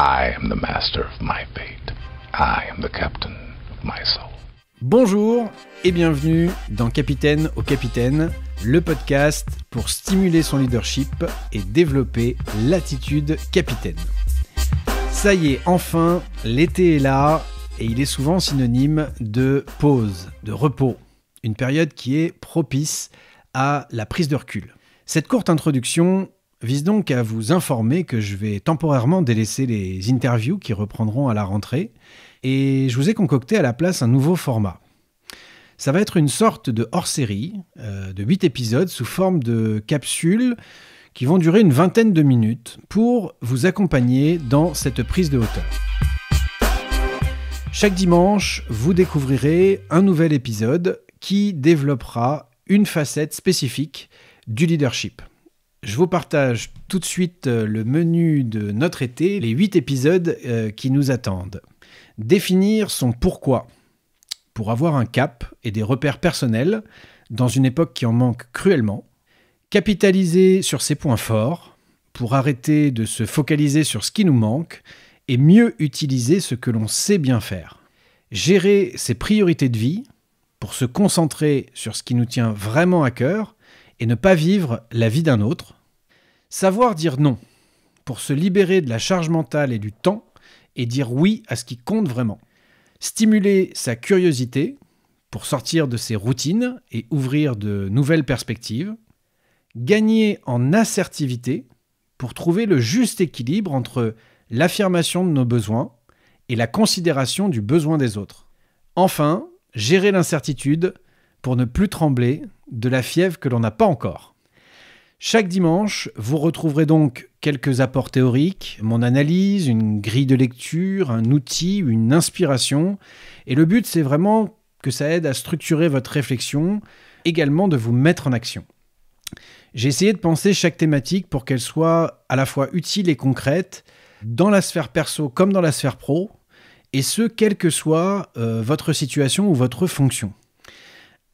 I am the master of my fate. I am the captain of my soul. Bonjour et bienvenue dans Capitaine au Capitaine, le podcast pour stimuler son leadership et développer l'attitude capitaine. Ça y est, enfin, l'été est là et il est souvent synonyme de pause, de repos, une période qui est propice à la prise de recul. Cette courte introduction vise donc à vous informer que je vais temporairement délaisser les interviews qui reprendront à la rentrée et je vous ai concocté à la place un nouveau format. Ça va être une sorte de hors-série de 8 épisodes sous forme de capsules qui vont durer une vingtaine de minutes pour vous accompagner dans cette prise de hauteur. Chaque dimanche, vous découvrirez un nouvel épisode qui développera une facette spécifique du leadership. Je vous partage tout de suite le menu de notre été, les 8 épisodes qui nous attendent. Définir son pourquoi, pour avoir un cap et des repères personnels dans une époque qui en manque cruellement. Capitaliser sur ses points forts, pour arrêter de se focaliser sur ce qui nous manque et mieux utiliser ce que l'on sait bien faire. Gérer ses priorités de vie, pour se concentrer sur ce qui nous tient vraiment à cœur et ne pas vivre la vie d'un autre. Savoir dire non, pour se libérer de la charge mentale et du temps et dire oui à ce qui compte vraiment. Stimuler sa curiosité, pour sortir de ses routines et ouvrir de nouvelles perspectives. Gagner en assertivité, pour trouver le juste équilibre entre l'affirmation de nos besoins et la considération du besoin des autres. Enfin, gérer l'incertitude pour ne plus trembler de la fièvre que l'on n'a pas encore. Chaque dimanche, vous retrouverez donc quelques apports théoriques, mon analyse, une grille de lecture, un outil, une inspiration. Et le but, c'est vraiment que ça aide à structurer votre réflexion, également de vous mettre en action. J'ai essayé de penser chaque thématique pour qu'elle soit à la fois utile et concrète, dans la sphère perso comme dans la sphère pro, et ce, quelle que soit votre situation ou votre fonction.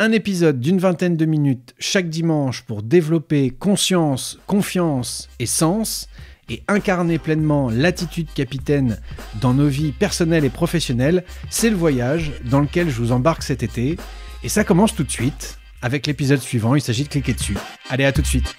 Un épisode d'une vingtaine de minutes chaque dimanche pour développer conscience, confiance et sens et incarner pleinement l'attitude capitaine dans nos vies personnelles et professionnelles, c'est le voyage dans lequel je vous embarque cet été. Et ça commence tout de suite avec l'épisode suivant, il s'agit de cliquer dessus. Allez, à tout de suite.